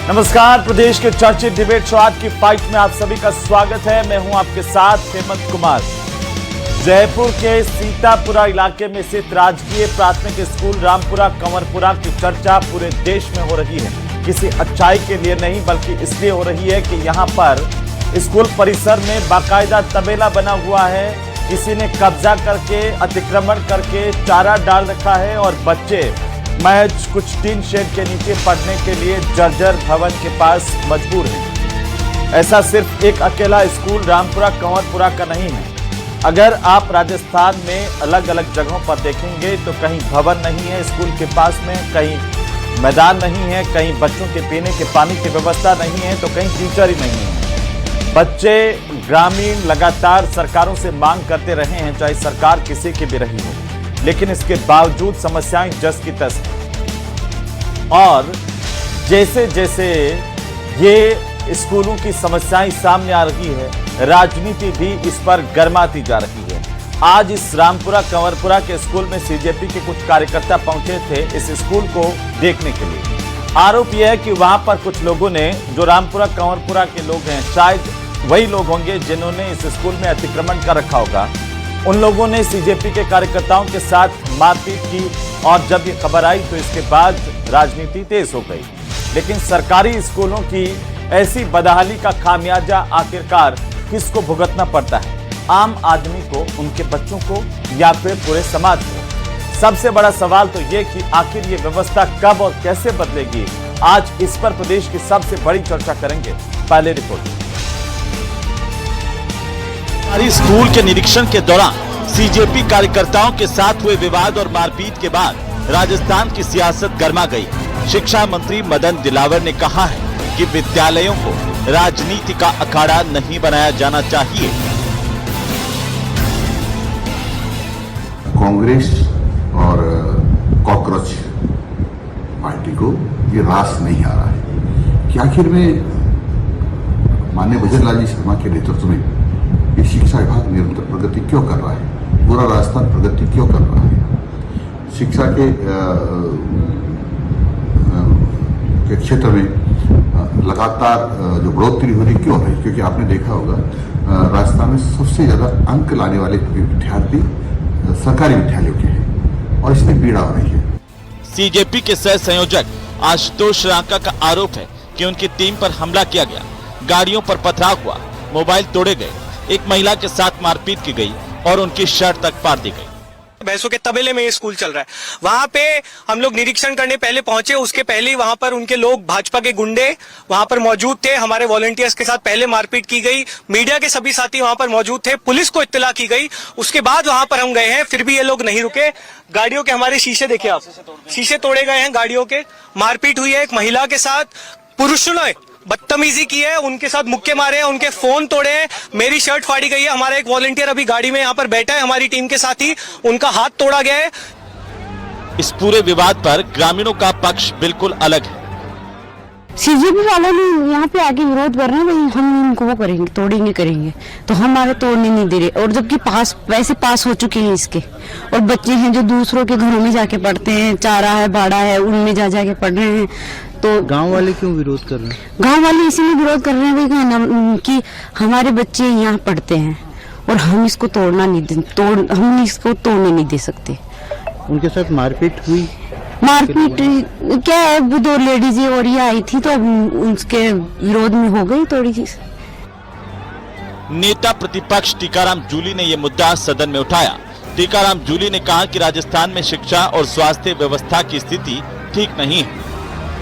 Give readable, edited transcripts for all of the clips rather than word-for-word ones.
नमस्कार, प्रदेश के चर्चित डिबेट शो आज की फाइट में आप सभी का स्वागत है। मैं हूं आपके साथ हेमंत कुमार। जयपुर के सीतापुरा इलाके में स्थित राजकीय प्राथमिक स्कूल रामपुरा कंवरपुरा की चर्चा पूरे देश में हो रही है। किसी अच्छाई के लिए नहीं, बल्कि इसलिए हो रही है कि यहां पर स्कूल परिसर में बाकायदा तबेला बना हुआ है। किसी ने कब्जा करके, अतिक्रमण करके चारा डाल रखा है और बच्चे महज कुछ टीन शेड के नीचे पढ़ने के लिए जर्जर भवन के पास मजबूर हैं। ऐसा सिर्फ एक अकेला स्कूल रामपुरा कंवरपुरा का नहीं है। अगर आप राजस्थान में अलग अलग जगहों पर देखेंगे तो कहीं भवन नहीं है स्कूल के पास में, कहीं मैदान नहीं है, कहीं बच्चों के पीने के पानी की व्यवस्था नहीं है, तो कहीं टीचर ही नहीं है। बच्चे ग्रामीण लगातार सरकारों से मांग करते रहे हैं, चाहे सरकार किसी की भी रही हो, लेकिन इसके बावजूद समस्याएं जस की तस हैं। और जैसे जैसे ये स्कूलों की समस्याएं सामने आ रही है, राजनीति भी इस पर गर्माती जा रही है। आज इस रामपुरा कंवरपुरा के स्कूल में सीजेपी के कुछ कार्यकर्ता पहुंचे थे इस स्कूल को देखने के लिए। आरोप यह है कि वहां पर कुछ लोगों ने, जो रामपुरा कंवरपुरा के लोग हैं, शायद वही लोग होंगे जिन्होंने इस स्कूल में अतिक्रमण कर रखा होगा, उन लोगों ने सीजेपी के कार्यकर्ताओं के साथ मारपीट की और जब ये खबर आई तो इसके बाद राजनीति तेज हो गई। लेकिन सरकारी स्कूलों की ऐसी बदहाली का खामियाजा आखिरकार किसको भुगतना पड़ता है? आम आदमी को, उनके बच्चों को, या फिर पूरे समाज को? सबसे बड़ा सवाल तो ये कि आखिर ये व्यवस्था कब और कैसे बदलेगी। आज इस पर प्रदेश की सबसे बड़ी चर्चा करेंगे। पहले रिपोर्ट। स्कूल के निरीक्षण के दौरान सीजेपी कार्यकर्ताओं के साथ हुए विवाद और मारपीट के बाद राजस्थान की सियासत गर्मा गई। शिक्षा मंत्री मदन दिलावर ने कहा है कि विद्यालयों को राजनीति का अखाड़ा नहीं बनाया जाना चाहिए। कांग्रेस और कॉकरोच पार्टी को ये रास नहीं आ रहा है कि आखिर में माननीय भजनलाल जी शर्मा के नेतृत्व में ये शिक्षा विभाग निरंतर प्रगति क्यों कर रहा है, पूरा राजस्थान प्रगति क्यों कर रहा है, शिक्षा के क्षेत्र में लगातार जो बढ़ोतरी हो रही क्यों रही? क्योंकि आपने देखा होगा राजस्थान में सबसे ज्यादा अंक लाने वाले विद्यार्थी सरकारी विद्यालयों के हैं और इसमें पीड़ा हो रही है। सीजेपी के सह संयोजक आशुतोष रांका का आरोप है कि उनकी टीम पर हमला किया गया, गाड़ियों पर पथराव हुआ, मोबाइल तोड़े गए, एक महिला के साथ मारपीट की गई और उनकी शर्ट तक फाड़ दी गई। भैंसों के तबेले में ये स्कूल चल रहा है। वहां पे हम लोग निरीक्षण करने पहले पहुंचे, उसके पहले ही वहां पर उनके लोग, भाजपा के गुंडे वहां पर मौजूद थे। हमारे वॉलंटियर्स के साथ पहले मारपीट की गई, मीडिया के सभी साथी वहां पर मौजूद थे, पुलिस को इत्तला की गई। उसके बाद वहां पर हम गए हैं, फिर भी ये लोग नहीं रुके। गाड़ियों के हमारे शीशे देखिए आप, शीशे तोड़े गए हैं गाड़ियों के, मारपीट हुई है। एक महिला के साथ पुरुषों ने बदतमीजी की है, उनके साथ मुक्के मारे हैं, उनके फोन तोड़े हैं, मेरी शर्ट फाड़ी गई है। हमारा एक वॉलंटियर अभी गाड़ी में यहाँ पर बैठा है हमारी टीम के साथ ही, उनका हाथ तोड़ा गया है। इस पूरे विवाद पर ग्रामीणों का पक्ष बिल्कुल अलग है। सीजेपी वालों ने यहाँ पे आगे विरोध कर रहे हैं, भाई हम इनको वो करेंगे, तोड़ेंगे करेंगे, तो हमारे तोड़ने नहीं दे रहे। और जबकि पैसे पास हो चुके हैं इसके, और बच्चे हैं जो दूसरों के घरों में जाके पढ़ते हैं, चारा है, बाड़ा है, उनमें जा जाके पढ़ रहे हैं। तो गांव वाले क्यों विरोध कर रहे हैं? गांव वाले इसीलिए विरोध कर रहे हैं कि हमारे बच्चे यहाँ पढ़ते हैं और हम इसको तोड़ना नहीं हम इसको तोड़ने नहीं दे सकते। उनके साथ मारपीट हुई? मारपीट क्या है, वो दो लेडीज और ये आई थी तो उसके विरोध में हो गई थोड़ी सी। नेता प्रतिपक्ष टीकाराम जूली ने यह मुद्दा सदन में उठाया। टीकाराम जूली ने कहा कि राजस्थान में शिक्षा और स्वास्थ्य व्यवस्था की स्थिति ठीक नहीं है।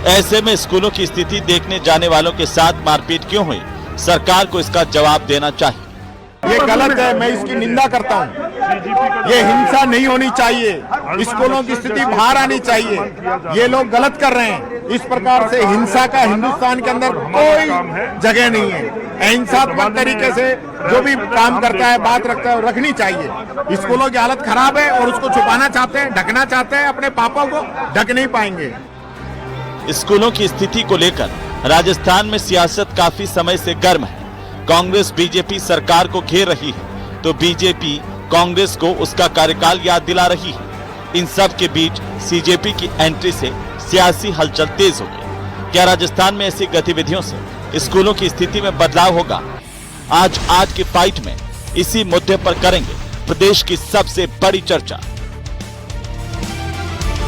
ऐसे में स्कूलों की स्थिति देखने जाने वालों के साथ मारपीट क्यों हुई? सरकार को इसका जवाब देना चाहिए। ये गलत है, मैं इसकी निंदा करता हूँ। ये हिंसा नहीं होनी चाहिए, स्कूलों की स्थिति बाहर आनी चाहिए। ये लोग गलत कर रहे हैं। इस प्रकार से हिंसा का हिंदुस्तान के अंदर कोई जगह नहीं है। अहिंसात्मक तरीके से जो भी काम करता है, बात रखता है, रखनी चाहिए। स्कूलों की हालत खराब है और उसको छुपाना चाहते हैं, ढकना चाहते हैं, अपने पापों को ढक नहीं पाएंगे। स्कूलों की स्थिति को लेकर राजस्थान में सियासत काफी समय से गर्म है। कांग्रेस बीजेपी सरकार को घेर रही है तो बीजेपी कांग्रेस को उसका कार्यकाल याद दिला रही है। इन सब के बीच सीजेपी की एंट्री से सियासी हलचल तेज हो गई। क्या राजस्थान में ऐसी गतिविधियों से स्कूलों की स्थिति में बदलाव होगा? आज की फाइट में इसी मुद्दे पर करेंगे प्रदेश की सबसे बड़ी चर्चा।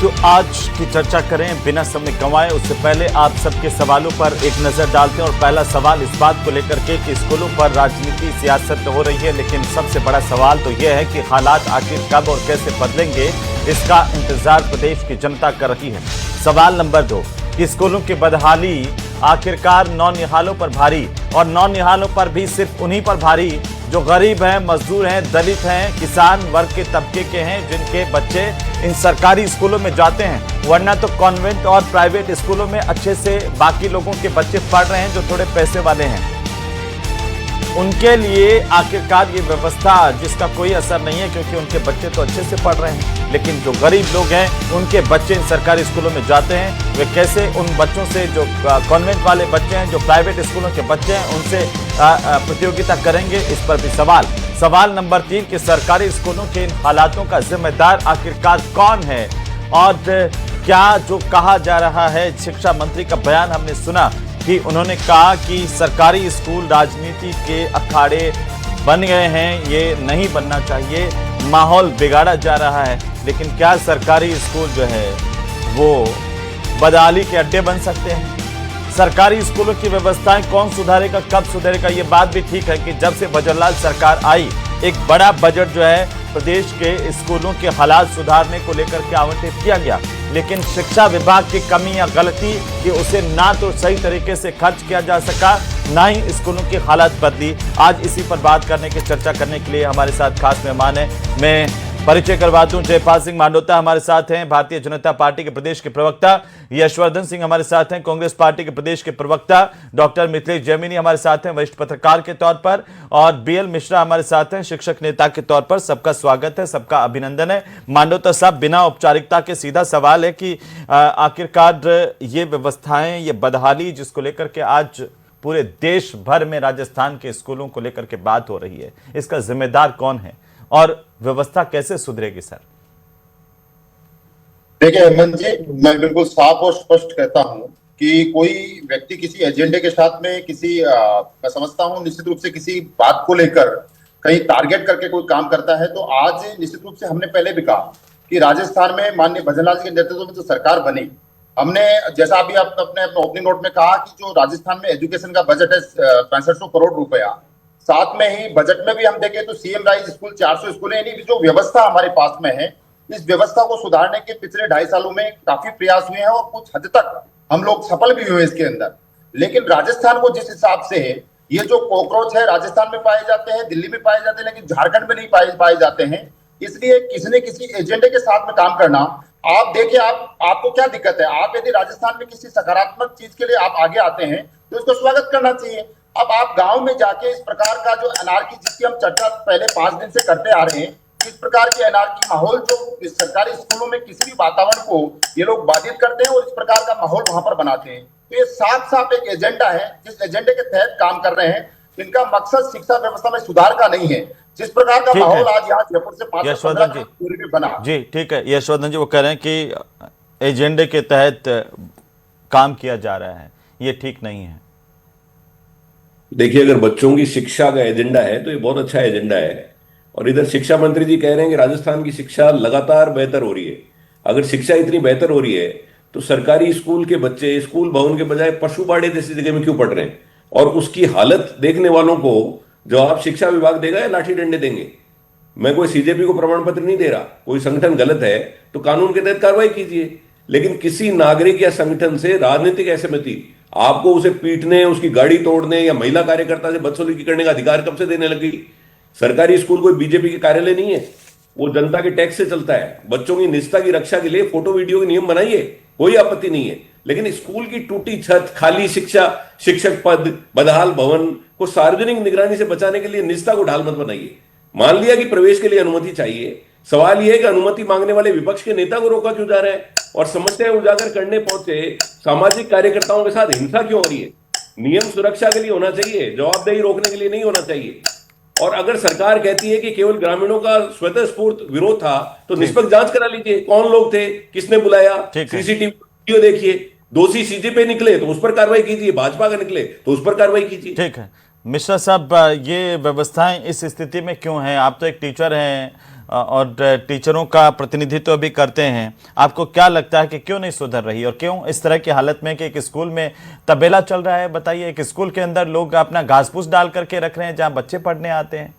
तो आज की चर्चा करें बिना समय गंवाए, उससे पहले आप सबके सवालों पर एक नजर डालते हैं। और पहला सवाल इस बात को लेकर के कि स्कूलों पर राजनीति सियासत तो हो रही है, लेकिन सबसे बड़ा सवाल तो यह है कि हालात आखिर कब और कैसे बदलेंगे, इसका इंतजार प्रदेश की जनता कर रही है। सवाल नंबर 2, स्कूलों की बदहाली आखिरकार नौनिहालों पर भारी, और नौनिहालों पर भी सिर्फ उन्हीं पर भारी जो गरीब हैं, मजदूर हैं, दलित हैं, किसान वर्ग के तबके के हैं, जिनके बच्चे इन सरकारी स्कूलों में जाते हैं। वरना तो कॉन्वेंट और प्राइवेट स्कूलों में अच्छे से बाकी लोगों के बच्चे पढ़ रहे हैं जो थोड़े पैसे वाले हैं। उनके लिए आखिरकार ये व्यवस्था जिसका कोई असर नहीं है, क्योंकि उनके बच्चे तो अच्छे से पढ़ रहे हैं। लेकिन जो गरीब लोग हैं उनके बच्चे इन सरकारी स्कूलों में जाते हैं, वे कैसे उन बच्चों से, जो कॉन्वेंट वाले बच्चे हैं, जो प्राइवेट स्कूलों के बच्चे हैं, उनसे प्रतियोगिता करेंगे, इस पर भी सवाल। सवाल नंबर 3 कि सरकारी स्कूलों के इन हालातों का जिम्मेदार आखिरकार कौन है, और क्या जो कहा जा रहा है, शिक्षा मंत्री का बयान हमने सुना कि उन्होंने कहा कि सरकारी स्कूल राजनीति के अखाड़े बन गए हैं, ये नहीं बनना चाहिए, माहौल बिगाड़ा जा रहा है। लेकिन क्या सरकारी स्कूल जो है वो बदहाली के अड्डे बन सकते हैं? सरकारी स्कूलों की व्यवस्थाएं कौन सुधारेगा, कब सुधारेगा? ये बात भी ठीक है कि जब से बजरलाल सरकार आई, एक बड़ा बजट जो है प्रदेश के स्कूलों के हालात सुधारने को लेकर के आवंटित किया गया, लेकिन शिक्षा विभाग की कमी या गलती कि उसे ना तो सही तरीके से खर्च किया जा सका, ना ही स्कूलों की हालत बदली। आज इसी पर बात करने की, चर्चा करने के लिए हमारे साथ खास मेहमान है। मैं परिचय करवा दूं, जयपाल सिंह मांडोता हमारे साथ हैं, भारतीय जनता पार्टी के प्रदेश के प्रवक्ता। यशवर्धन सिंह हमारे साथ हैं, कांग्रेस पार्टी के प्रदेश के प्रवक्ता। डॉक्टर मिथिलेश जैमिनी हमारे साथ हैं, वरिष्ठ पत्रकार के तौर पर। और बीएल मिश्रा हमारे साथ हैं, शिक्षक नेता के तौर पर। सबका स्वागत है, सबका अभिनंदन है। मांडोता साहब, बिना औपचारिकता के सीधा सवाल है कि आखिरकार ये व्यवस्थाएं, ये बदहाली जिसको लेकर के आज पूरे देश भर में राजस्थान के स्कूलों को लेकर के बात हो रही है, इसका जिम्मेदार कौन है और व्यवस्था कैसे सुधरेगी? सर देखिए हेमंत जी, मैं बिल्कुल साफ और स्पष्ट कहता हूं कि कोई व्यक्ति किसी एजेंडे के साथ में मैं समझता हूं निश्चित रूप से किसी बात को लेकर कहीं टारगेट करके कोई काम करता है, तो आज निश्चित रूप से हमने पहले भी कहा कि राजस्थान में माननीय भजनलाल जी के नेतृत्व में जो सरकार बनी, हमने जैसा अभी आप अपने ओपनिंग नोट में कहा कि जो राजस्थान में एजुकेशन का बजट है 6500 करोड़ रुपया, साथ में ही बजट में भी हम देखें तो सीएम राइज स्कूल 400 स्कूल है। यानी जो व्यवस्था हमारे पास में है, इस व्यवस्था को सुधारने के पिछले 2.5 सालों में काफी प्रयास हुए हैं और कुछ हद तक हम लोग सफल भी हुए इसके अंदर। लेकिन राजस्थान को जिस हिसाब से ये जो कॉकरोच है राजस्थान में पाए जाते हैं, दिल्ली में पाए जाते हैं, लेकिन झारखंड में नहीं पाए जाते हैं, इसलिए किसी न किसी एजेंडे के साथ में काम करना। आप देखिए, आपको क्या दिक्कत है? आप यदि राजस्थान में किसी सकारात्मक चीज के लिए आप आगे आते हैं तो इसको स्वागत करना चाहिए। अब आप गांव में जाके इस प्रकार का जो अनार्की जिसकी हम चर्चा पहले 5 दिन से करते आ रहे हैं, इस प्रकार की अनार्की माहौल जो इस सरकारी स्कूलों में किसी भी वातावरण को ये लोग बाधित करते हैं और इस प्रकार का माहौल वहां पर बनाते हैं, तो ये साफ साफ एक एजेंडा है जिस एजेंडे के तहत काम कर रहे हैं। इनका मकसद शिक्षा व्यवस्था में सुधार का नहीं है। जिस प्रकार का माहौल आज यहाँ जयपुर से 5 से 15 दूरी पे बना जी, ठीक है यशवर्धन जी, वो कह रहे हैं कि एजेंडे के तहत काम किया जा रहा है, ये ठीक नहीं है। देखिए, अगर बच्चों की शिक्षा का एजेंडा है तो ये बहुत अच्छा एजेंडा है। और इधर शिक्षा मंत्री जी कह रहे हैं कि राजस्थान की शिक्षा लगातार बेहतर हो रही है। अगर शिक्षा इतनी बेहतर हो रही है तो सरकारी स्कूल के बच्चे स्कूल भवन के बजाय पशु बाड़े जैसी जगह में क्यों पढ़ रहे हैं? और उसकी हालत देखने वालों को जवाब शिक्षा विभाग देगा या लाठी डंडे देंगे? मैं कोई सीजेपी को प्रमाण पत्र नहीं दे रहा, कोई संगठन गलत है तो कानून के तहत कार्रवाई कीजिए, लेकिन किसी नागरिक या संगठन से राजनीतिक असहमति आपको उसे पीटने, उसकी गाड़ी तोड़ने या महिला कार्यकर्ता से बदसलूकी करने का अधिकार कब से देने लगी? सरकारी स्कूल कोई बीजेपी के कार्यालय नहीं है, वो जनता के टैक्स से चलता है। बच्चों की निजता की रक्षा के लिए फोटो वीडियो के नियम बनाइए, कोई आपत्ति नहीं है, लेकिन स्कूल की टूटी छत, खाली शिक्षक पद, बदहाल भवन को सार्वजनिक निगरानी से बचाने के लिए निजता को ढाल मत बनाइए। मान लिया कि प्रवेश के लिए अनुमति चाहिए, सवाल यह है कि अनुमति मांगने वाले विपक्ष के नेता को रोका क्यों जा रहा है? और समस्याएं उजागर करने पहुंचे सामाजिक कार्यकर्ताओं के साथ हिंसा क्यों हो रही है? नियम सुरक्षा के लिए होना चाहिए, जवाबदेही रोकने के लिए नहीं होना चाहिए। और अगर सरकार कहती है कि केवल ग्रामीणों का स्वतः स्फूर्त विरोध था तो निष्पक्ष जांच करा लीजिए, कौन लोग थे, किसने बुलाया, सीसीटीवी वीडियो देखिए, दोषी सीजेपी निकले तो उस पर कार्रवाई कीजिए, भाजपा का निकले तो उस पर कार्रवाई कीजिए। ठीक है मिश्रा साहब, ये व्यवस्थाएं इस स्थिति में क्यों हैं? आप तो एक टीचर हैं और टीचरों का प्रतिनिधित्व भी करते हैं, आपको क्या लगता है कि क्यों नहीं सुधर रही और क्यों इस तरह की हालत में कि एक स्कूल में तबेला चल रहा है? बताइए, एक स्कूल के अंदर लोग अपना घास फूस डाल करके रख रहे हैं जहां बच्चे पढ़ने आते हैं।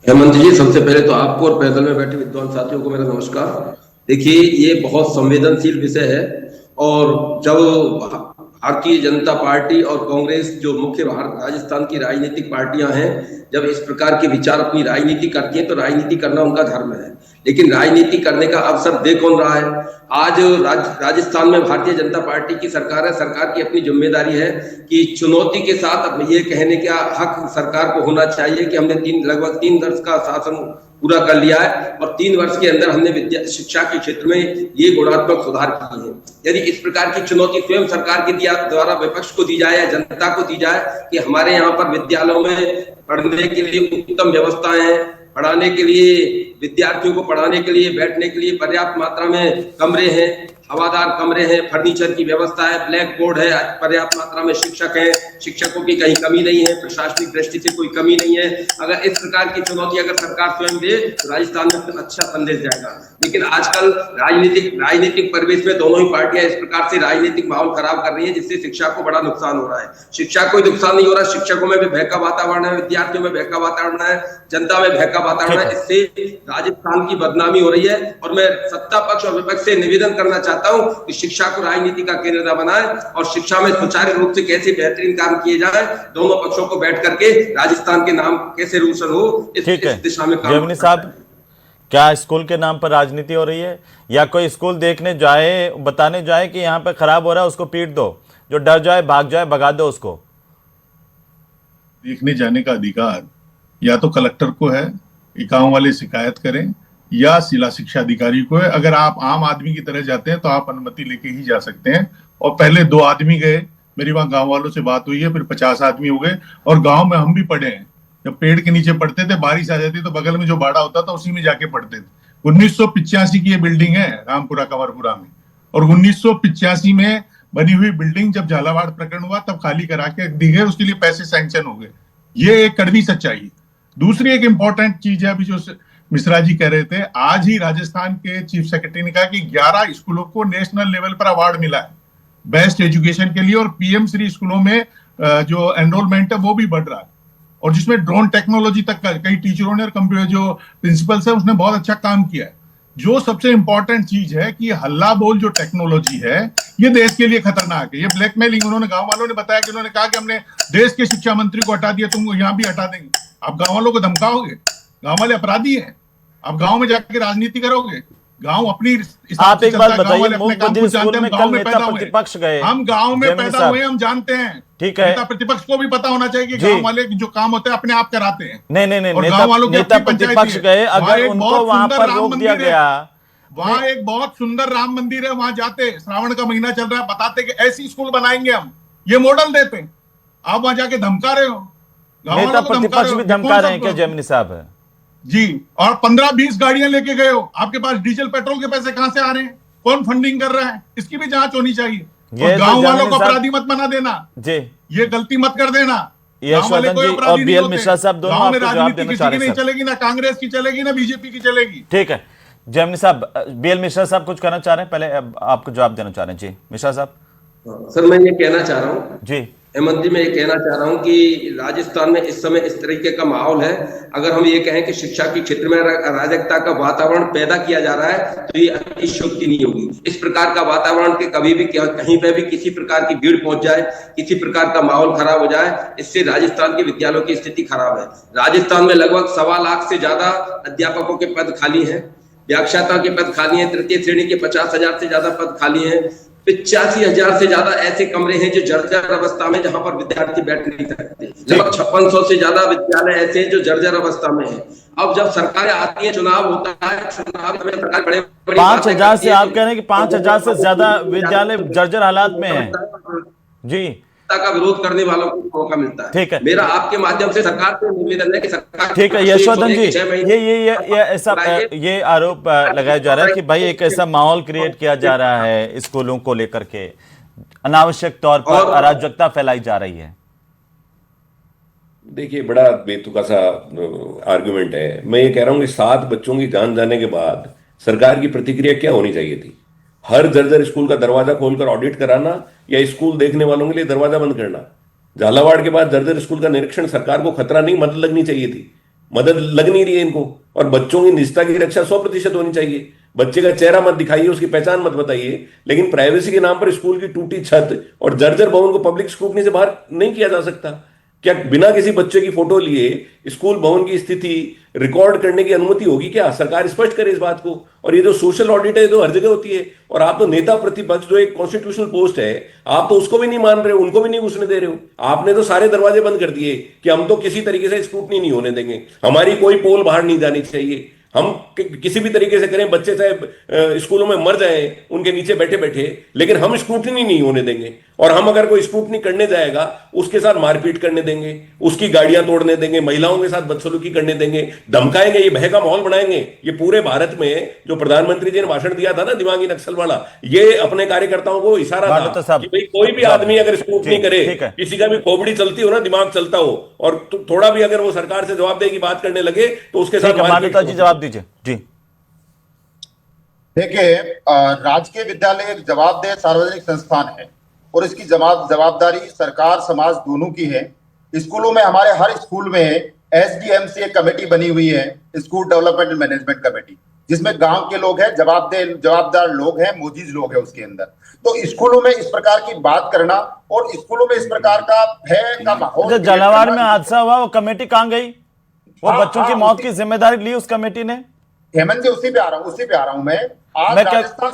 हेमंत जी, सबसे पहले तो आपको और पैदल में बैठे विद्वान साथियों को मेरा नमस्कार। देखिए, ये बहुत संवेदनशील विषय है और जब भारतीय जनता पार्टी और कांग्रेस जो मुख्य राजस्थान की राजनीतिक पार्टियां हैं, जब इस प्रकार के विचार अपनी राजनीति करती हैं तो राजनीति करना उनका धर्म है, लेकिन राजनीति करने का अवसर दे कौन रहा है? आज राजस्थान में भारतीय जनता पार्टी की सरकार है। सरकार की अपनी जिम्मेदारी है कि चुनौती के साथ अब ये कहने का हक सरकार को होना चाहिए कि हमने लगभग 3 वर्ष का शासन पूरा कर लिया है और 3 वर्ष के अंदर हमने शिक्षा के क्षेत्र में ये गुणात्मक सुधार किए हैं। यदि इस प्रकार की चुनौती स्वयं सरकार के द्वारा विपक्ष को दी जाए या जनता को दी जाए कि हमारे यहाँ पर विद्यालयों में पढ़ने के लिए उत्तम व्यवस्थाएं हैं, पढ़ाने के लिए विद्यार्थियों को पढ़ाने के लिए बैठने के लिए पर्याप्त मात्रा में कमरे हैं, हवादार कमरे हैं, फर्नीचर की व्यवस्था है, ब्लैक बोर्ड है, पर्याप्त मात्रा में शिक्षक हैं, शिक्षकों की कहीं कमी नहीं है, प्रशासनिक दृष्टि से कोई कमी नहीं है। अगर इस प्रकार की चुनौती अगर सरकार स्वयं दे तो राजस्थान में अच्छा संदेश जाएगा। लेकिन आजकल राजनीतिक परिवेश में दोनों ही पार्टियां इस प्रकार से राजनीतिक माहौल खराब कर रही है जिससे शिक्षा को बड़ा नुकसान हो रहा है। शिक्षा को नुकसान नहीं हो रहा, शिक्षकों में भी भय का वातावरण है, विद्यार्थियों में भय का वातावरण है, जनता में भय का वातावरण है। इससे राजस्थान की बदनामी हो रही है और मैं सत्ता पक्ष और विपक्ष से निवेदन करना चाहता हूं कि शिक्षा को राजनीति का केंद्र न बनाएं और शिक्षा में सुचारू रूप से कैसे बेहतरीन काम किए जाए, दोनों पक्षों को बैठ करके राजस्थान के नाम कैसे रोशन हो इस दिशा में काम। जयमनी साहब, क्या स्कूल के नाम पर राजनीति हो रही है या कोई स्कूल देखने जाए, बताने जाए कि यहाँ पे खराब हो रहा है उसको पीट दो, जो डर जाए भाग जाए भगा दो उसको? देखने जाने का अधिकार या तो कलेक्टर को है, गांव वाले शिकायत करें, या जिला शिक्षा अधिकारी को है। अगर आप आम आदमी की तरह जाते हैं तो आप अनुमति लेके ही जा सकते हैं। और पहले 2 आदमी गए, मेरी वहां गांव वालों से बात हुई है, फिर 50 आदमी हो गए। और गांव में हम भी पढ़े हैं, जब पेड़ के नीचे पढ़ते थे, बारिश आ जाती तो बगल में जो बाड़ा होता था उसी में जाके पढ़ते थे। 1985 की ये बिल्डिंग है रामपुरा कंवरपुरा में, और 1985 में बनी हुई बिल्डिंग जब झालावाड़ प्रकरण हुआ तब खाली करा के दी गई, उसके लिए पैसे सैंक्शन हो गए। ये एक कड़वी सच्चाई है। दूसरी एक इंपॉर्टेंट चीज है, अभी जो मिश्रा जी कह रहे थे, आज ही राजस्थान के चीफ सेक्रेटरी ने कहा कि 11 स्कूलों को नेशनल लेवल पर अवार्ड मिला है बेस्ट एजुकेशन के लिए, और पीएम श्री स्कूलों में जो एनरोलमेंट है वो भी बढ़ रहा है, और जिसमें ड्रोन टेक्नोलॉजी तक कई टीचरों ने और कंप्यूटर जो प्रिंसिपल्स है उसने बहुत अच्छा काम किया है। जो सबसे इंपॉर्टेंट चीज है कि हल्ला बोल जो टेक्नोलॉजी है ये देश के लिए खतरनाक है, ये ब्लैकमेलिंग। उन्होंने गांव वालों ने बताया कि उन्होंने कहा कि हमने देश के शिक्षा मंत्री को हटा दिया, तुम यहाँ भी हटा देंगे। आप गांव वालों को धमकाओगे? गांव वाले अपराधी हैं, आप गांव में जाकर राजनीति करोगे? गांव अपनी आप एक बात बताइए, मूंगबधिर स्कूल में कल नेता प्रतिपक्ष गए, हम गांव में पैदा हुए, हम जानते हैं। ठीक है, नेता प्रतिपक्ष को भी पता होना चाहिए कि गांव वाले जो काम होते हैं अपने आप कराते हैं। नहीं, नेता प्रतिपक्ष गए, अगर उनको वहां पर रोक दिया गया। वहां एक बहुत सुंदर राम मंदिर है, वहां जाते, श्रावण का महीना चल रहा है, बताते कि ऐसी स्कूल बनाएंगे हम, ये मॉडल देते। आप वहां जाके धमका रहे हो, नेता प्रतिपक्ष भी धमका रहे हैं क्या जयमनी साहब? जी, और 15-20 गाड़ियां लेके गए हो, आपके पास डीजल पेट्रोल के पैसे कहां से आ रहे हैं, कौन फंडिंग कर रहा है, इसकी भी जांच होनी चाहिए। और गांव वालों को अपराधी मत बना देना जी, ये गलती मत कर देना। यशवंत जी और बीएल मिश्रा साहब दोनों आपको जवाब देना चाह रहे हैं। नहीं चलेगी, ना कांग्रेस की चलेगी, ना बीजेपी की चलेगी। ठीक है जयमनी साहब, बीएल मिश्रा साहब कुछ कहना चाह रहे हैं, पहले आपको जवाब देना चाह रहे हैं। जी मिश्रा साहब। सर, मैं ये कहना चाह रहा हूँ जी, हेमंत जी, मैं ये कहना चाह रहा हूं कि राजस्थान में इस समय इस तरीके का माहौल है। अगर हम ये कहें कि शिक्षा के क्षेत्र में अराजकता का वातावरण पैदा किया जा रहा है तो ये अतिशयोक्ति नहीं होगी। इस प्रकार का वातावरण के कभी भी कहीं पे भी किसी प्रकार की भीड़ पहुंच जाए, किसी प्रकार का माहौल खराब हो जाए, इससे राजस्थान के विद्यालयों की स्थिति खराब है। राजस्थान में लगभग 1.25 लाख से ज्यादा अध्यापकों के पद खाली हैं, व्याख्याता के पद खाली हैं, तृतीय श्रेणी के 50,000 से ज्यादा पद खाली हैं, 85,000 से ज्यादा ऐसे कमरे हैं जो जर्जर अवस्था में, जहां पर विद्यार्थी बैठ नहीं सकते। लगभग 5600 से ज्यादा विद्यालय ऐसे हैं जो जर्जर अवस्था में हैं। अब जब सरकारें आती है, चुनाव होता है, चुनाव में सरकार बड़े 5,000 से, आप कह रहे हैं कि 5,000 से ज्यादा विद्यालय जर्जर हालात में हैं जी। सत्ता का विरोध करने वालों को मौका मिलता है। ठीक है। मेरा आपके माध्यम से सरकार से निवेदन है कि सरकार, ठीक है यशवर्धन जी, ये ऐसा ये आरोप लगाया जा रहा है कि भाई एक ऐसा माहौल क्रिएट किया जा रहा है स्कूलों को लेकर के, अनावश्यक तौर पर अराजकता फैलाई जा रही है। देखिए बड़ा बेतुका सा आर्गुमेंट है। मैं ये कह रहा हूं कि 7 बच्चों की जान जाने के बाद सरकार की प्रतिक्रिया क्या होनी चाहिए थी? हर जर्जर स्कूल का दरवाजा खोलकर ऑडिट कराना या स्कूल देखने वालों के लिए दरवाजा बंद करना? झालावाड़ के बाद जर्जर स्कूल का निरीक्षण सरकार को खतरा नहीं, मदद लगनी चाहिए थी। मदद लग नहीं रही है इनको। और बच्चों की निजता की रक्षा 100% होनी चाहिए। बच्चे का चेहरा मत दिखाइए, उसकी पहचान मत बताइए, लेकिन प्राइवेसी के नाम पर स्कूल की टूटी छत और जर्जर भवन को पब्लिक स्क्रूटनी से बाहर नहीं किया जा सकता। क्या बिना किसी बच्चे की फोटो लिए स्कूल भवन की स्थिति रिकॉर्ड करने की अनुमति होगी क्या? सरकार स्पष्ट करे इस बात को। और ये जो सोशल ऑडिट है तो हर जगह होती है, और आप तो नेता प्रतिपक्ष जो एक कॉन्स्टिट्यूशनल पोस्ट है, आप तो उसको भी नहीं मान रहे हो, उनको भी नहीं घुसने दे रहे हो। आपने तो सारे दरवाजे बंद कर दिए कि हम तो किसी तरीके से स्क्रूटनी नहीं होने देंगे, हमारी कोई पोल बाहर नहीं जानी चाहिए, हम किसी भी तरीके से करें, बच्चे चाहे स्कूलों में मर जाएं उनके नीचे बैठे बैठे, लेकिन हम स्क्रूटनी नहीं होने देंगे। और हम अगर कोई स्क्रूटनी करने जाएगा उसके साथ मारपीट करने देंगे, उसकी गाड़ियां तोड़ने देंगे, महिलाओं के साथ बदसलूकी करने देंगे, धमकाएंगे, ये भय का माहौल बनाएंगे। ये पूरे भारत में जो प्रधानमंत्री जी ने भाषण दिया था ना दिमागी नक्सल वाला, ये अपने कार्यकर्ताओं को इशारा था कि भाई कोई भी आदमी अगर स्क्रूटनी करे, किसी का भी खोपड़ी चलती हो ना, दिमाग चलता हो, और थोड़ा भी अगर वो सरकार से जवाबदेही की बात करने लगे तो उसके साथ जवाब दीजिए जी। देखिए, राजकीय विद्यालय एक जवाबदेह सार्वजनिक संस्थान है और इसकी जवाबदारी सरकार समाज दोनों की है। स्कूलों में, हमारे हर स्कूल में एसडीएमसी एक कमेटी बनी हुई है, school development and management committee, जिसमें गांव के लोग हैं, जवाबदार लोग हैं, मोजीज लोग हैं उसके अंदर। तो स्कूलों में इस प्रकार की बात करना और स्कूलों में इस प्रकार का भय का माहौल, झालावाड़ में हादसा हुआ, वो कमेटी कहां गई? वो बच्चों की मौत की जिम्मेदारी ली उस कमेटी ने? हेमंत जी, उसी पे आ रहा हूं मैं। आज राजस्थान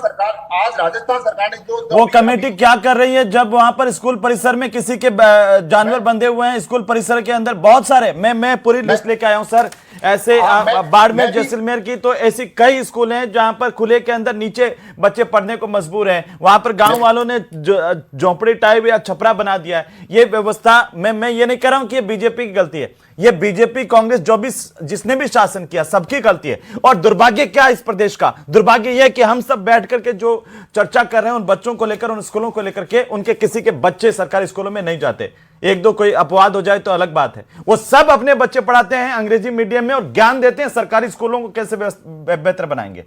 सरकार ने जो वो कमेटी क्या कर रही है जब वहां पर स्कूल परिसर में किसी के जानवर बंधे हुए हैं? स्कूल परिसर के अंदर बहुत सारे, मैं पूरी लिस्ट लेके आया हूं सर, ऐसे बाड़मेर जैसलमेर की तो ऐसी कई स्कूल हैं जहां पर खुले के अंदर नीचे बच्चे पढ़ने को मजबूर हैं। वहां पर गांव वालों ने झोंपड़ी टाइप या छपरा बना दिया है। ये व्यवस्था, मैं ये नहीं कह रहा हूं कि ये बीजेपी की गलती है, ये बीजेपी कांग्रेस जो भी जिसने भी शासन किया सबकी गलती है। और दुर्भाग्य क्या इस प्रदेश का? दुर्भाग्य यह कि हम सब बैठ करके जो चर्चा कर रहे हैं उन बच्चों को लेकर, उन स्कूलों को लेकर के, उनके किसी के बच्चे सरकारी स्कूलों में नहीं जाते। एक दो कोई अपवाद हो जाए तो अलग बात है। वो सब अपने बच्चे पढ़ाते हैं अंग्रेजी मीडियम में और ज्ञान देते हैं सरकारी स्कूलों को कैसे बेहतर बनाएंगे।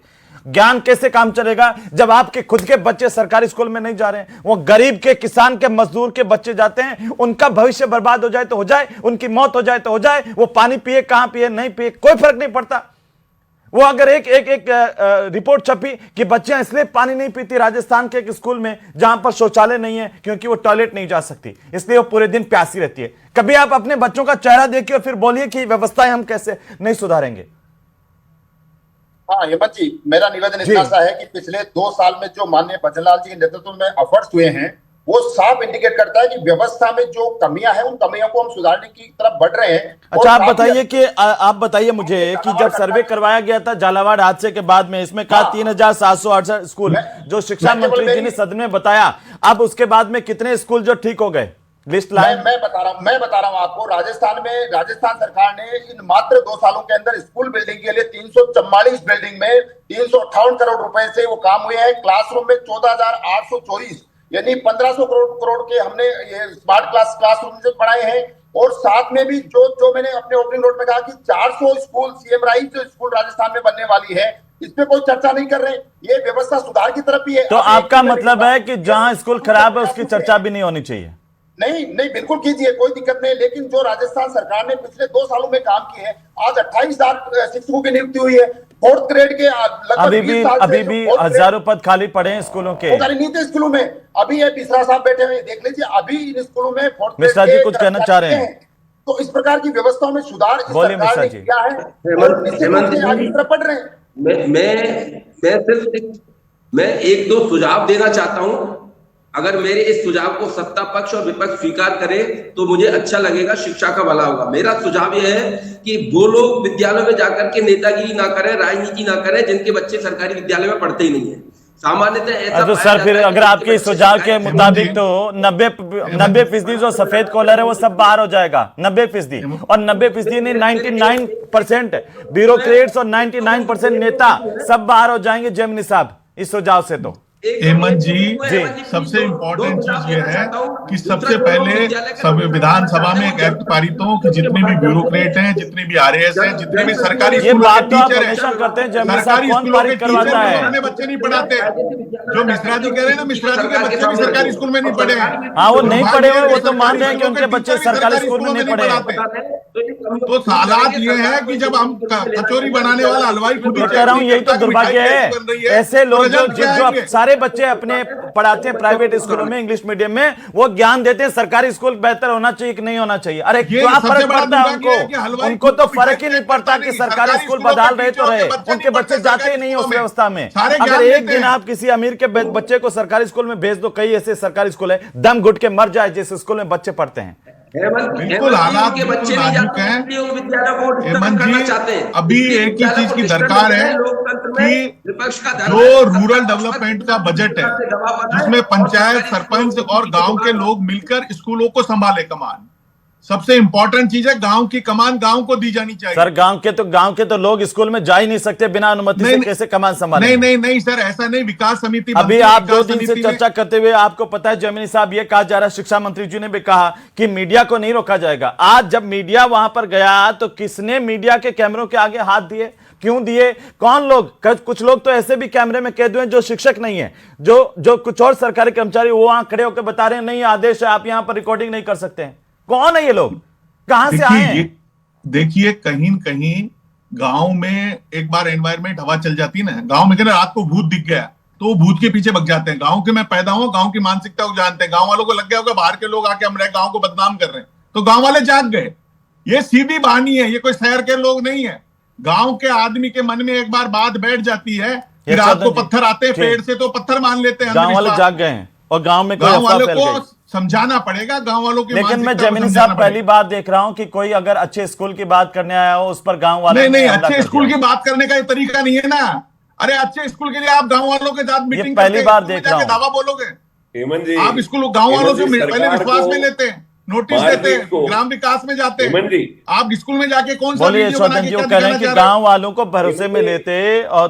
ज्ञान कैसे काम चलेगा जब आपके खुद के बच्चे सरकारी स्कूल में नहीं जा रहे हैं? वो गरीब के, किसान के, मजदूर के बच्चे जाते हैं, उनका भविष्य बर्बाद हो जाए तो हो जाए, उनकी मौत हो जाए तो हो जाए, वो पानी पिए, कहां पिए, नहीं पिए, कोई फर्क नहीं पड़ता। वो अगर एक रिपोर्ट छपी कि बच्चियां इसलिए पानी नहीं पीती राजस्थान के एक स्कूल में जहां पर शौचालय नहीं है क्योंकि वो टॉयलेट नहीं जा सकती, इसलिए वो पूरे दिन प्यासी रहती है। कभी आप अपने बच्चों का चेहरा देखिए और फिर बोलिए कि व्यवस्थाएं हम कैसे नहीं सुधारेंगे। हाँ हेमंत जी, मेरा निवेदन इतना सा है कि पिछले 2 साल में जो माननीय भजनलाल जी के नेतृत्व में एफर्ट्स हुए हैं, वो साफ इंडिकेट करता है कि व्यवस्था में जो कमियां हैं उन कमियों को हम सुधारने की तरफ बढ़ रहे हैं। अच्छा, आप बताइए मुझे कि जब सर्वे करवाया गया था झालावाड़ हादसे के बाद में, इसमें कहा 3768 स्कूल जो शिक्षा मंत्री जी ने सदन में बताया, अब उसके बाद में कितने स्कूल जो ठीक हो गए? लिस्ट लाइन मैं बता रहा हूं आपको। राजस्थान सरकार ने इन मात्र 2 सालों के अंदर स्कूल बिल्डिंग के लिए 344 बिल्डिंग में 358 करोड़ रुपए से वो काम हुए हैं। क्लासरूम में 14,824 यानी 1500 करोड़ के हमने ये स्मार्ट क्लासरूम से बनाए हैं। और साथ में भी जो मैंने अपने ओपनिंग नोट में कहा कि 400 स्कूल सीएम राइज जो स्कूल राजस्थान में बनने वाली है, इस पे कोई चर्चा नहीं कर रहे। ये व्यवस्था सुधार की तरफ ही है। तो आपका मतलब है कि जहां स्कूल खराब है उसकी चर्चा भी नहीं होनी चाहिए? नहीं, बिल्कुल कीजिए, कोई दिक्कत नहीं। लेकिन जो राजस्थान सरकार ने पिछले 2 सालों में काम किए हैं, आज 28,000 शिक्षकों की नियुक्ति हुई है। 4th ग्रेड के लगभग अभी भी हजारों पद खाली पड़े हैं स्कूलों के। नहीं थे स्कूलों में। अभी ये मिश्रा साहब बैठे हुए, देख लीजिए, अभी इन स्कूलों में 4th मिश्रा जी कुछ कहना चाह रहे हैं? तो इस प्रकार की व्यवस्थाओं में सुधार इस सरकार ने किया है। पढ़ रहे हैं। मैं 1-2 सुझाव देना चाहता हूं। अगर मेरे इस सुझाव को सत्ता पक्ष और विपक्ष स्वीकार करे तो मुझे अच्छा लगेगा, शिक्षा का भला होगा। मेरा सुझाव यह है कि वो लोग विद्यालयों में जाकर के नेतागिरी ना करें, राजनीति ना करें जिनके बच्चे सरकारी विद्यालय में पढ़ते ही नहीं है। सामान्यतः ऐसा तो पाया सर जाता फिर है कि अगर आपके बच्चे इस सुझाव के शिकायत- मुताबिक तो 90% जो सफेद कॉलर है वो सब बाहर हो जाएगा, 90%, और 90% नहीं 99% ब्यूरोक्रेट्स और 99% नेता सब बाहर हो जाएंगे जेमिनी साहब इस सुझाव से। तो हेमंत जी, सबसे इम्पोर्टेंट चीज ये है कि सबसे पहले सब विधानसभा में एक एक्ट पारित हो कि जितने भी ब्यूरोक्रेट हैं, जितने भी आरएएस हैं, जितने भी सरकारी ये स्कूलों बात के तो आप टीचर हमेशा हैं, करते हैं, जेमिनी साहब सरकारी कौन स्कूलों के पारित टीचर करवाता है? अपने बच्चे नहीं पढ़ाते। जो मिश्रा जी कह रहे हैं ना, मिश्रा जी के बच्चे भी सरकारी स्कूल में नहीं पढ़े हैं। हाँ, वो नहीं पढ़े हुए, वो तो सरकारी मान रहे हैं कि स्कूलों उनके के बच्चे टीचर भी सरकारी स्कूल में नहीं पढ़े हैं। तो हालात ये है कि जब हम कचौरी बनाने वाला हलवाई खुद ही कह रहा हूँ, यही तो दुर्भाग्य है। ऐसे लोग जो सारे बच्चे अपने पढ़ाते हैं प्राइवेट स्कूलों में, इंग्लिश मीडियम में, वो ज्ञान देते हैं सरकारी स्कूल बेहतर होना चाहिए कि नहीं होना चाहिए। अरे क्या फर्क पड़ता है उनको? उनको तो फर्क ही नहीं पड़ता कि सरकारी स्कूल बदल रहे तो रहे, उनके बच्चे जाते ही नहीं उस व्यवस्था में। अगर एक दिन आप किसी अमीर के बच्चे को सरकारी स्कूल में भेज दो, कई ऐसे सरकारी स्कूल है दम घुट के मर जाए जिस स्कूल में बच्चे पढ़ते हैं। बिल्कुल हालात के बच्चे नहीं नाजुक हैं। विद्यालय को हेमंत करना जी, चाहते हैं। अभी एक ही चीज की दरकार है कि विपक्ष का जो रूरल डेवलपमेंट का बजट है, जिसमें पंचायत, सरपंच और गांव के लोग मिलकर स्कूलों को संभाले कमान, सबसे इंपॉर्टेंट चीज है गांव की कमान गांव को दी जानी चाहिए। सर गांव के तो लोग स्कूल में जा ही नहीं सकते बिना अनुमति से, कैसे कमान संभालेंगे? नहीं सर, ऐसा नहीं। विकास समिति अभी आप 2 दिन से चर्चा करते हुए आपको पता है जेमिनी साहब, ये कहा जा रहा है, शिक्षा मंत्री जी ने भी कहा कि मीडिया को नहीं रोका जाएगा। आज जब मीडिया वहां पर गया तो किसने मीडिया के कैमरों के आगे हाथ दिए, क्यों दिए, कौन लोग? कुछ लोग तो ऐसे भी कैमरे में कैद हुए जो शिक्षक नहीं है, जो कुछ और सरकारी कर्मचारी वो वहां खड़े होकर बता रहे हैं नहीं आदेश है, आप यहां पर रिकॉर्डिंग नहीं कर सकते हैं। कौन है ये लोग, कहां से आए हैं? देखिए कहीं न कहीं गांव में एक बार एनवायरमेंट हवा चल जाती है ना, गांव में कहना रात को भूत दिख गया तो वो भूत के पीछे भग जाते हैं। गांव के मैं पैदा हूं, गांव की मानसिकता को जानते हैं। गांव वालों को लग गया होगा बाहर के लोग आके हमारे गांव को बदनाम कर रहे हैं, तो गांव वाले जाग गए। ये सीधी बहानी है, ये कोई शहर के लोग नहीं है। गांव के आदमी के मन में एक बार बात बैठ जाती है कि रात को पत्थर आते हैं पेड़ से, तो पत्थर मान लेते हैं। गांव वाले जाग गए हैं और गांव में गांव वालों को समझाना पड़ेगा, गांव वालों की। लेकिन मैं जेमिनी साहब पहली बार देख रहा हूं कि कोई अगर अच्छे स्कूल की बात करने आया हो उस पर गांव वाले नहीं, अच्छे स्कूल की बात करने का ये तरीका नहीं है ना। अरे अच्छे स्कूल के लिए आप गांव वालों के साथ मीटिंग पहली बार देख रहा हूं, दावा बोलोगे। हेमंत जी, आप स्कूल गांव वालों से पहले विश्वास में लेते हैं, नोटिस देते हैं, ग्राम विकास में जाते हैं। आप स्कूल में जाके कौन सा बोलिए यशोधन जी, वो कह रहे हैं कि गांव वालों को भरोसे में लेते और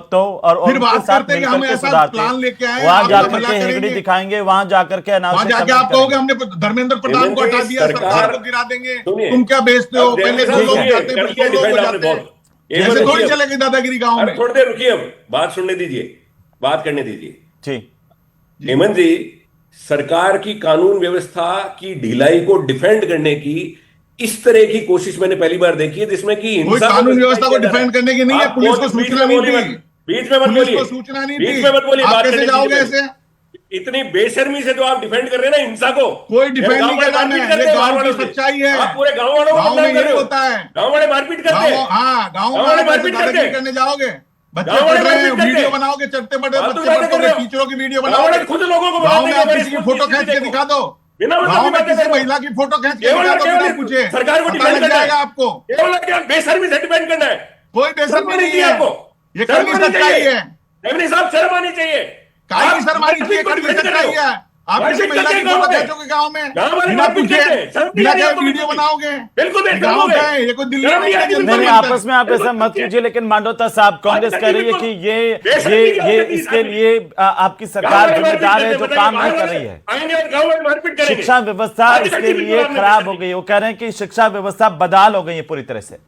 फिर बात करते हैं हम ऐसा प्लान लेके आए, वहां जाकर के हेगड़ी दिखाएंगे, वहां जाकर के वहां जाके आप कहोगे हमने धर्मेंद्र प्रधान को हटा दिया, सरकार को गिरा देंगे, तुम क्या बेचते हो? पहले से लोग जाते हैं, ऐसे थोड़ी चलेगी दादागिरी गाँव में। थोड़ी देर रुकिए, हम बात सुनने दीजिए, बात करने दीजिए। ठीक हेमंत जी, सरकार की कानून व्यवस्था की ढिलाई को डिफेंड करने की इस तरह की कोशिश मैंने पहली बार देखी है, जिसमें कि कोई कानून व्यवस्था को डिफेंड करने की नहीं है। पुलिस को सूचना नहीं थी, बीच में मत बोलिए, सूचना नहीं बीच में मत बोलिए, आप कैसे जाओगे ऐसे? इतनी बेशर्मी से जो आप डिफेंड कर रहे हैं ना हिंसा को, कोई डिफेंड नहीं कर रहा मैं, ये गांव की सच्चाई है। आप पूरे गांव वालों को में ये होता है, गांव वाले मारपीट करते हैं। हाँ, गांव वाले मारपीट करने जाओगे, बच्चे पढ़ रहे हैं, वीडियो बनाओगे, चढ़ते पढ़े बच्चे पढ़ते, टीचरों की वीडियो बनाओगे, खुद लोगों को गांव में आप किसी की फोटो खींच के दिखा दो, गांव में किसी महिला की फोटो खींच के दिखा दो, बिना पूछे सरकार को पता लग जाएगा आपको। केवल बेशर्मी से डिफेंड करना है, कोई बेशर्मी नहीं है आपको, ये कड़वी सच्चाई है। जेमिनी साहब, शर्म आनी चाहिए, काहे की शर्म आनी चाहिए? कड़वी सच्चाई है। आप किसी महिला की फोटो खींचोगे गांव में, बिना पूछे, बिना वीडियो बनाओगे, बिल्कुल गांव का है ये, कोई दिल्ली नहीं, आपस में आप ऐसा मत कीजिए। लेकिन मांडोता साहब, कांग्रेस कह रही है कि ये इसके लिए आपकी सरकार जिम्मेदार है जो काम नहीं कर रही है। शिक्षा व्यवस्था इसके लिए खराब हो गई, वो कह रहे हैं कि शिक्षा व्यवस्था बदहाल हो गई है पूरी तरह से।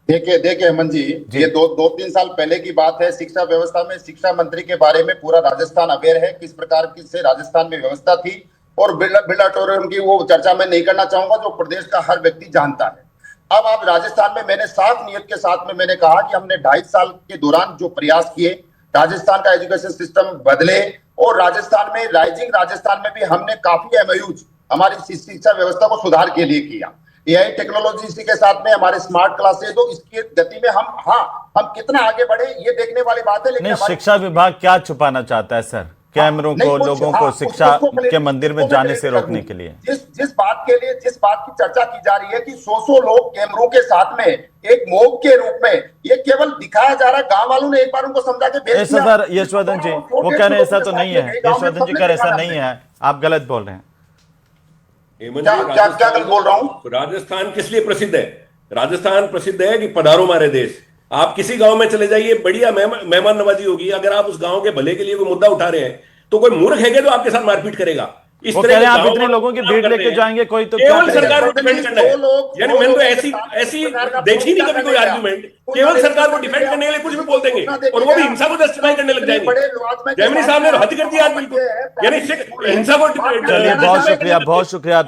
देखिए हेमंत जी, ये 2-3 साल पहले की बात है। शिक्षा व्यवस्था में शिक्षा मंत्री के बारे में पूरा राजस्थान अवेयर है, किस प्रकार की से राजस्थान में व्यवस्था थी। और बिरला टोरियम की वो चर्चा मैं नहीं करना चाहूंगा, जो प्रदेश का हर व्यक्ति जानता है। अब आप राजस्थान में, मैंने साफ नियत के साथ में मैंने कहा कि हमने 2.5 साल के दौरान जो प्रयास किए, राजस्थान का एजुकेशन सिस्टम बदले, और राजस्थान में राजस्थान में भी हमने काफी एमओयूज हमारी शिक्षा व्यवस्था को सुधार के लिए किया। एआई टेक्नोलॉजी इसी के साथ में हमारे स्मार्ट क्लासेज, तो इसकी गति में हम कितना आगे बढ़े ये देखने वाली बात है। लेकिन शिक्षा विभाग क्या छुपाना चाहता है सर? कैमरों नहीं, को, कुछ- लोगों हाँ, को उसको शिक्षा क्लियर- के मंदिर में उसको जाने क्लियर से कर रोकने दूं। के लिए? जिस बात की चर्चा की जा रही है कि 100 लोग कैमरों के साथ में एक मोब के रूप में, ये केवल दिखाया जा रहा है। गांव वालों ने एक बार उनको समझा के भेज दिया। सर यशवर्धन जी वो कह रहे हैं ऐसा तो नहीं है, यशवर्धन जी कह रहे हैं ऐसा नहीं है, आप गलत बोल रहे हैं। हेमंत क्या जी, क्या क्या गलत बोल रहा हूँ? राजस्थान किस लिए प्रसिद्ध है? राजस्थान प्रसिद्ध है कि पधारो हमारे देश। आप किसी गांव में चले जाइए, बढ़िया मेहमान नवाजी होगी। अगर आप उस गांव के भले के लिए कोई मुद्दा उठा रहे हैं तो कोई मूर्ख है जो आपके साथ मारपीट करेगा? इस वो तरह कह रहे के हैं आप गाँव इतने में लोगों की काम भीड़ करते लेके हैं। जाएंगे कोई तो क्या केवल करेगा? सरकार को डिफेंड करना है। यानी मैंने तो ऐसी देखी नहीं कभी कोई आर्ग्यूमेंट। केवल सरकार को डिफेंड करने के लिए कुछ भी बोल देंगे और वो भी हिंसा को जस्टिफाई करने लग जाएंगे। जैमिनी साहब ने तो हद कर दिया आदमी को, यानी हिंसा को। चलिए बहुत शुक्रिया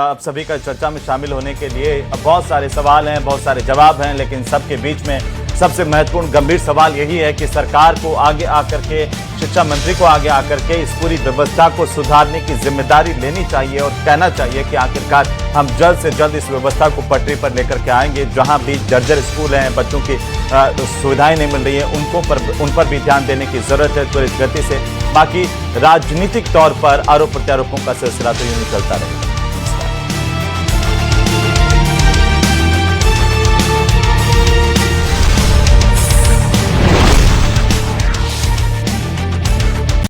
आप सभी का चर्चा में शामिल होने के लिए। अब बहुत सारे सवाल हैं, बहुत सारे जवाब हैं, लेकिन सबके बीच में सबसे महत्वपूर्ण गंभीर सवाल यही है कि सरकार को आगे आकर के, शिक्षा मंत्री को आगे आकर के इस पूरी व्यवस्था को सुधारने की जिम्मेदारी लेनी चाहिए और कहना चाहिए कि आखिरकार हम जल्द से जल्द इस व्यवस्था को पटरी पर लेकर के आएंगे। जहां भी जर्जर स्कूल हैं, बच्चों की सुविधाएं नहीं मिल रही है, उन पर भी ध्यान देने की जरूरत है त्वरित गति से। बाकी राजनीतिक तौर पर आरोप प्रत्यारोपों का सिलसिला तो यूं ही चलता रहेगा।